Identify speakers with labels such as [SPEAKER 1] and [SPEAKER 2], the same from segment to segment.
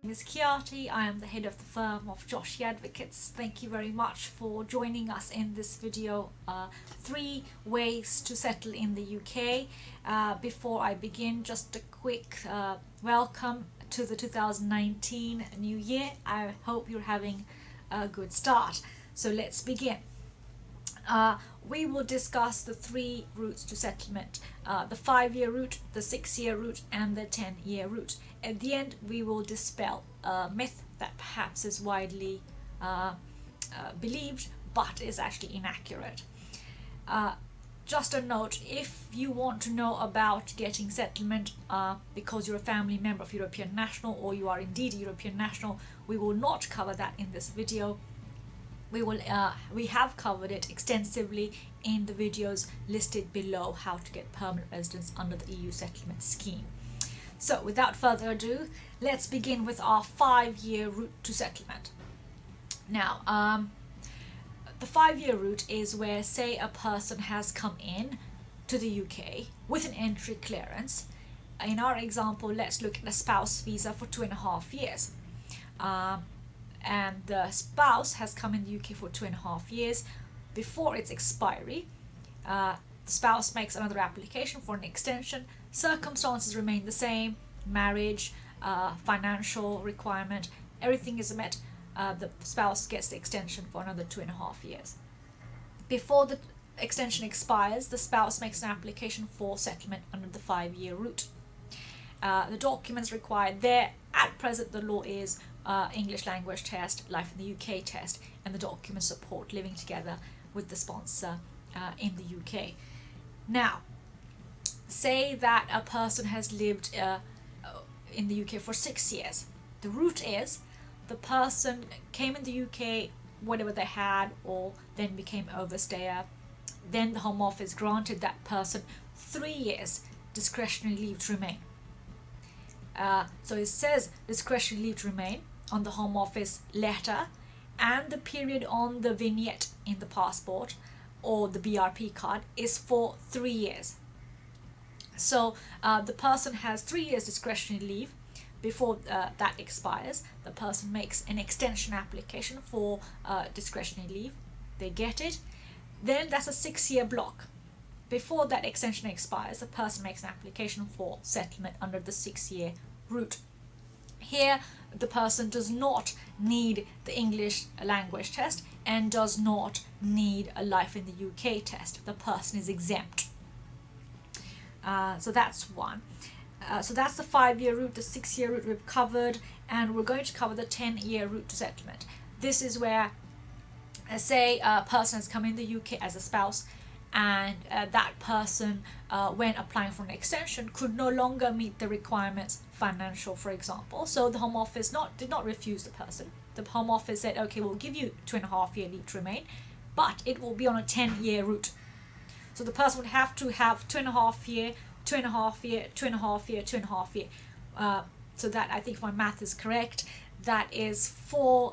[SPEAKER 1] Ms. Kiati. I am the head of the firm of Joshi Advocates. Thank you very much for joining us in this video, 3 ways to settle in the UK. Before I begin, just a quick welcome to the 2019 new year. I hope you're having a good start. So let's begin. We will discuss the 3 routes to settlement, the 5-year route, the 6-year route, and the 10-year route. At the end, we will dispel a myth that perhaps is widely believed but is actually inaccurate. Just a note, if you want to know about getting settlement because you're a family member of European national, or you are indeed a European national, we will not cover that in this video. We have covered it extensively in the videos listed below, how to get permanent residence under the EU settlement scheme. So without further ado, let's begin with our 5-year route to settlement. Now, the 5-year route is where, say, a person has come in to the UK with an entry clearance. In our example, let's look at a spouse visa for 2.5 years. And the spouse has come in the UK for 2.5 years. Before its expiry, the spouse makes another application for an extension. Circumstances remain the same, marriage, financial requirement, everything is met. The spouse gets the extension for another 2.5 years. Before the extension expires, the spouse makes an application for settlement under the 5-year route. The documents required there, at present the law is English language test, life in the UK test, and the documents support living together with the sponsor in the UK. Now, say that a person has lived in the UK for 6 years. The route is the person came in the UK, whatever they had, or then became overstayer. Then the Home Office granted that person 3 years discretionary leave to remain. So it says discretionary leave to remain on the Home Office letter, and the period on the vignette in the passport or the BRP card is for 3 years. So the person has 3 years discretionary leave. Before that expires, the person makes an extension application for discretionary leave. They get it. Then that's a 6-year block. Before that extension expires, the person makes an application for settlement under the 6-year route. Here, the person does not need the English language test and does not need a life in the UK test. The person is exempt. So that's one. So that's the 5-year route. The 6-year route we've covered, and we're going to cover the 10-year route to settlement. This is where, say, a person has come in the UK as a spouse, and that person, when applying for an extension, could no longer meet the requirements, financial, for example. So the Home Office did not refuse the person. The Home Office said, okay, we'll give you 2.5 year leave to remain, but it will be on a 10-year route. So the person would have to have 2.5 year, 2.5 year, 2.5 year, 2.5 year. So that, I think if my math is correct, that is 4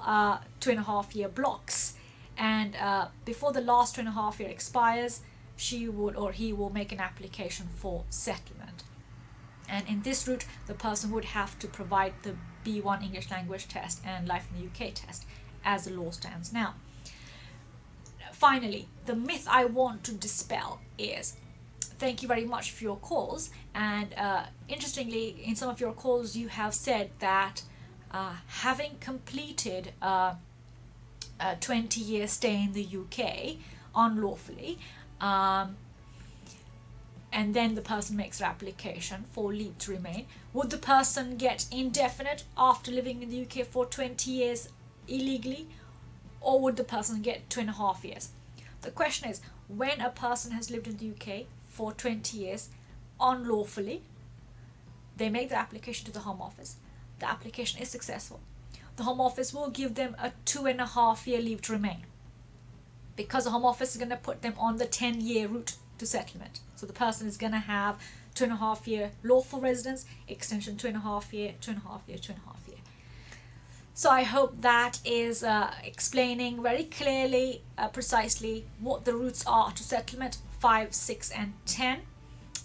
[SPEAKER 1] 2.5 year blocks. And before the last 2.5 year expires, she would or he will make an application for settlement. And in this route, the person would have to provide the B1 English language test and life in the UK test as the law stands now. Finally, the myth I want to dispel is, thank you very much for your calls, and interestingly, in some of your calls you have said that having completed a 20-year stay in the UK unlawfully, and then the person makes their application for leave to remain, would the person get indefinite after living in the UK for 20 years illegally, or would the person get 2.5 years? The question is, when a person has lived in the UK for 20 years unlawfully, they make the application to the Home Office. The application is successful. The Home Office will give them a 2.5 year leave to remain, because the Home Office is going to put them on the 10-year route to settlement. So the person is going to have 2.5 year lawful residence, extension 2.5 year, 2.5 year, 2.5 year. So I hope that is explaining very clearly, precisely what the routes are to settlement, 5, 6 and 10.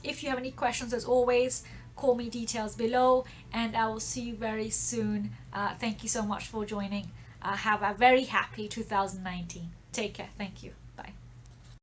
[SPEAKER 1] If you have any questions, as always, Call me details below, and I will see you very soon. Thank you so much for joining. Have a very happy 2019. Take care. Thank you. Bye.